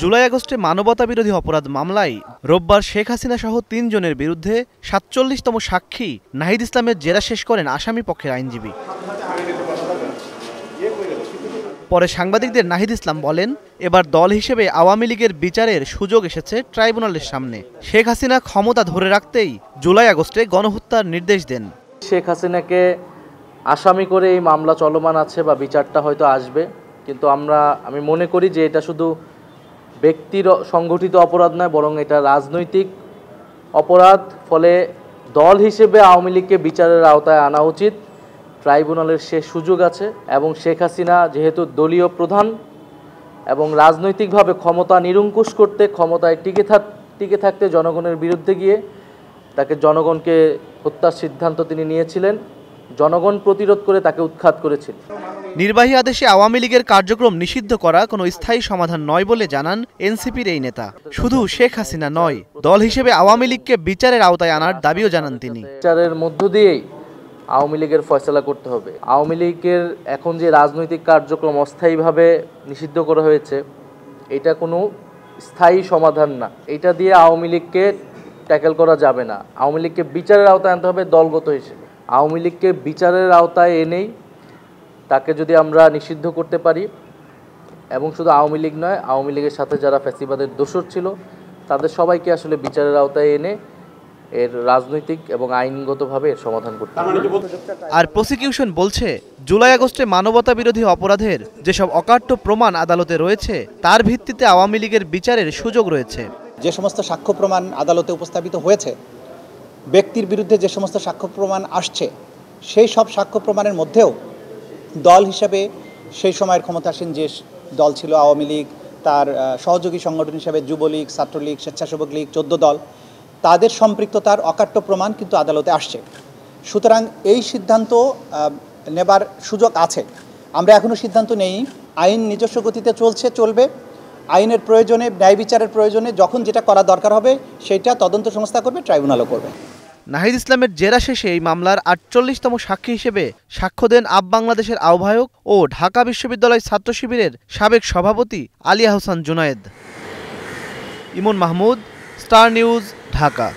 জুলাই আগস্টে মানবতাবিরোধী অপরাধ মামলায় রোববার শেখ হাসিনা সহ ৩ জনের বিরুদ্ধে ৪৭তম সাক্ষী নাহিদ ইসলামের জেরা শেষ করেন আসামি পক্ষের আইনজীবী। পরে সাংবাদিকদের নাহিদ ইসলাম বলেন, এবার দল হিসেবে আওয়ামী লীগের বিচারের সুযোগ এসেছে ট্রাইব্যুনালের সামনে। শেখ হাসিনা ক্ষমতা ধরে রাখতেই জুলাই আগস্টে গণহত্যার নির্দেশ দেন। শেখ হাসিনাকে আসামি করে এই মামলা চলমান আছে বা বিচারটা হয়তো আসবে, কিন্তু আমি মনে করি যে এটা শুধু ব্যক্তির সংগঠিত অপরাধ নয়, বরং এটা রাজনৈতিক অপরাধ। ফলে দল হিসেবে আওয়ামী লীগকে বিচারের আওতায় আনা উচিত। ট্রাইব্যুনালের সে সুযোগ আছে এবং শেখ হাসিনা যেহেতু দলীয় প্রধান এবং রাজনৈতিকভাবে ক্ষমতা নিরঙ্কুশ করতে, ক্ষমতায় টিকে থাকতে জনগণের বিরুদ্ধে গিয়ে তাকে জনগণকে হত্যার সিদ্ধান্ত তিনি নিয়েছিলেন, জনগণ প্রতিরোধ করে তাকে উৎখাত করেছিল। নির্বাহী আদেশে আওয়ামী লীগের কার্যক্রম নিষিদ্ধ করা কোনো স্থায়ী সমাধান নয় বলে জানান এনসিপির এই নেতা। শুধু শেখ হাসিনা নয়, দল হিসেবে আওয়ামী লীগকে বিচারের আওতায় আনার দাবিও জানান তিনি। বিচারের মধ্য দিয়েই আওয়ামী লীগের ফয়সালা করতে হবে। আওয়ামী লীগের এখন যে রাজনৈতিক কার্যক্রম অস্থায়ীভাবে নিষিদ্ধ করা হয়েছে, এটা কোনো স্থায়ী সমাধান না। এটা দিয়ে আওয়ামী লীগকে ট্যাকেল করা যাবে না। আওয়ামী লীগকে বিচারের আওতায় আনতে হবে দলগত হিসেবে। আওয়ামী লীগকে বিচারের আওতায় এনেই তাকে যদি আমরা নিষিদ্ধ করতে পারি, এবং শুধু আওয়ামী লীগ নয়, আওয়ামী লীগের সাথে যারা ফ্যাসিবাদের দোসর ছিল তাদের সবাইকে আসলে বিচারের আওতায় এনে এর রাজনৈতিক এবং আইনগতভাবে এর সমাধান করতে হবে। আর প্রসিকিউশন বলছে, জুলাই আগস্টে মানবতা বিরোধী অপরাধের যেসব অকাট্য প্রমাণ আদালতে রয়েছে তার ভিত্তিতে আওয়ামী লীগের বিচারের সুযোগ রয়েছে। যে সমস্ত সাক্ষ্য প্রমাণ আদালতে উপস্থাপিত হয়েছে, ব্যক্তির বিরুদ্ধে যে সমস্ত সাক্ষ্য প্রমাণ আসছে, সেই সব সাক্ষ্য প্রমাণের মধ্যেও দল হিসাবে সেই সময়ের ক্ষমতাসীন যে দল ছিল আওয়ামী লীগ, তার সহযোগী সংগঠন হিসাবে যুবলীগ, ছাত্রলীগ, স্বেচ্ছাসেবক লীগ, 14 দল, তাদের সম্পৃক্ততার অকাট্য প্রমাণ কিন্তু আদালতে আসছে। সুতরাং এই সিদ্ধান্ত নেবার সুযোগ আছে। আমরা এখনও সিদ্ধান্ত নেই। আইন নিজস্ব গতিতে চলবে। আইনের প্রয়োজনে, ন্যায় বিচারের প্রয়োজনে যখন যেটা করা দরকার হবে সেটা তদন্ত সংস্থা করবে, ট্রাইব্যুনালও করবে। নাহিদ ইসলামের জেরা শেষে এই মামলার ৪৮তম সাক্ষী হিসেবে সাক্ষ্য দেন আপ বাংলাদেশের আহ্বায়ক ও ঢাকা বিশ্ববিদ্যালয় ছাত্র শিবিরের সাবেক সভাপতি আলী আহসান জুনায়েদ। ইমন মাহমুদ, স্টার নিউজ, ঢাকা।